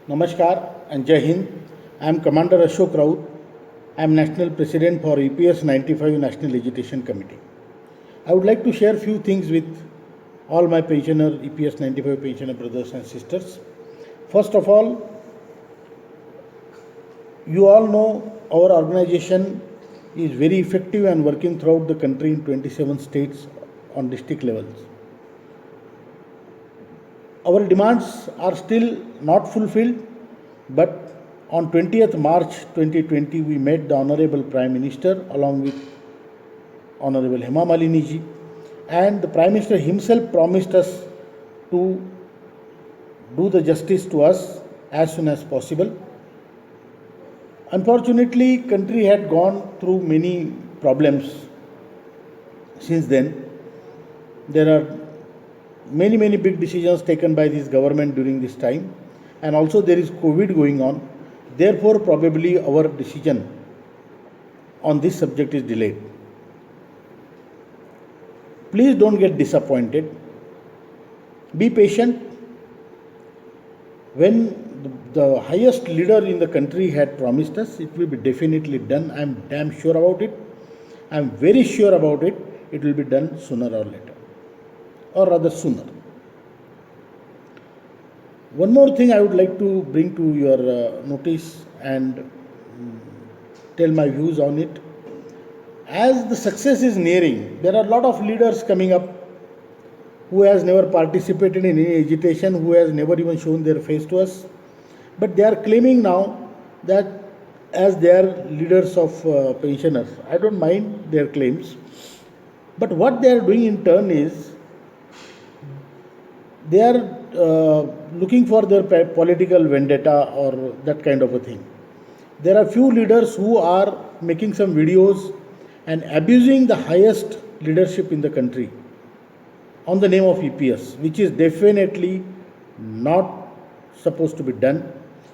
Namaskar and Jai Hind. I am Commander Ashok Raut. I am National President for EPS 95 National Agitation Committee. I would like to share few things with all my pensioner, EPS 95 pensioner brothers and sisters. First of all, you all know our organization is very effective and working throughout the country in 27 states on district levels. Our demands are still not fulfilled, but on 20th March 2020, we met the Honorable Prime Minister along with Honorable Hema Malini ji, and the Prime Minister himself promised us to do the justice to us as soon as possible. Unfortunately, country had gone through many problems since then. There are many big decisions taken by this government during this time, and also there is COVID going on. Therefore, probably our decision on this subject is delayed. Please don't get disappointed. Be patient. When the highest leader in the country had promised us, it will be definitely done. I am damn sure about it. I am very sure about it. It will be done sooner or later, or rather sooner. One more thing I would like to bring to your notice and tell my views on it. As the success is nearing, there are a lot of leaders coming up who has never participated in any agitation, who has never even shown their face to us. But they are claiming now that as they are leaders of pensioners. I don't mind their claims. But what they are doing in turn is they are looking for their political vendetta or that kind of a thing. There are few leaders who are making some videos and abusing the highest leadership in the country on the name of EPS, which is definitely not supposed to be done.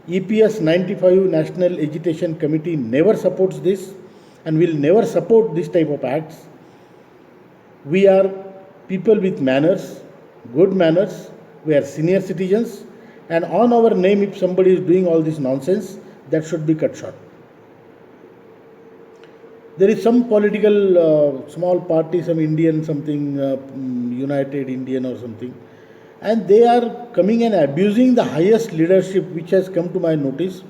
EPS 95 National Agitation Committee never supports this and will never support this type of acts. We are people with manners, good manners. We are senior citizens, and on our name, if somebody is doing all this nonsense, that should be cut short. There is some political small party, some Indian something, United Indian or something, and they are coming and abusing the highest leadership which has come to my notice.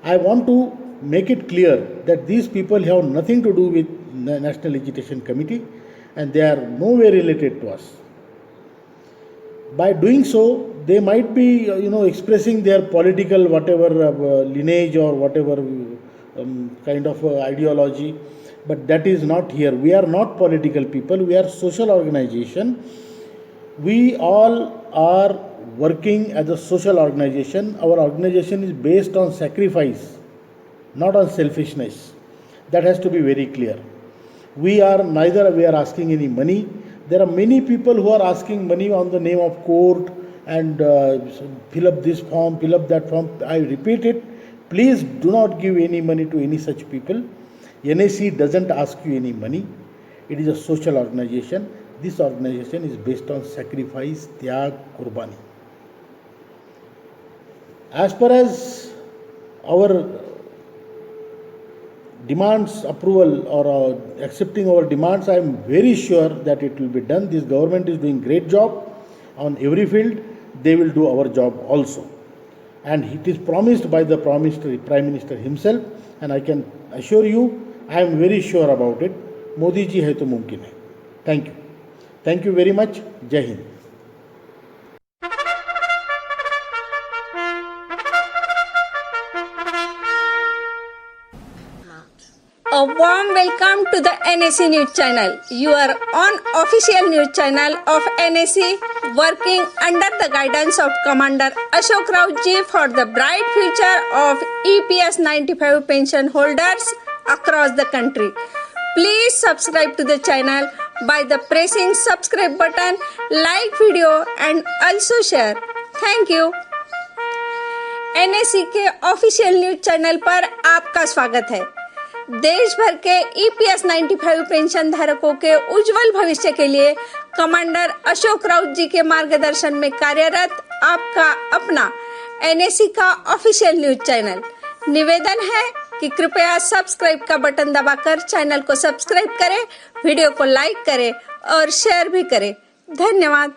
I want to make it clear that these people have nothing to do with the National Agitation Committee, and they are nowhere related to us. By doing so, they might be, expressing their political whatever lineage or whatever kind of ideology, but that is not here. We are not political people. We are social organization. We all are working as a social organization. Our organization is based on sacrifice, not on selfishness. That has to be very clear. We are asking any money. There are many people who are asking money on the name of court and fill up this form, fill up that form. I repeat it, please do not give any money to any such people. NAC doesn't ask you any money. It is a social organization. This organization is based on sacrifice, tyag, qurbani. As far as our demands approval or accepting our demands, I am very sure that it will be done. This government is doing great job on every field. They will do our job also, and it is promised by the Prime Minister himself, and I can assure you, I am very sure about it. Modi ji hai to mumkin hai. Thank you very much. Jai Hind. A warm welcome to the NAC News Channel. You are on official news channel of NAC, working under the guidance of Commander Ashok Raut ji for the bright future of EPS 95 pension holders across the country. Please subscribe to the channel by the pressing subscribe button, like video and also share. Thank you. NAC के official news channel पर आपका स्वागत है। देश भर के EPS 95 pension धारकों के उज्जवल भविष्य के लिए कमांडर अशोक राउत जी के मार्गदर्शन में कार्यरत आपका अपना NSE का ऑफिशियल न्यूज चैनल। निवेदन है कि कृपया सब्सक्राइब का बटन दबाकर चैनल को सब्सक्राइब करें, वीडियो को लाइक करें और शेयर भी करें। धन्यवाद।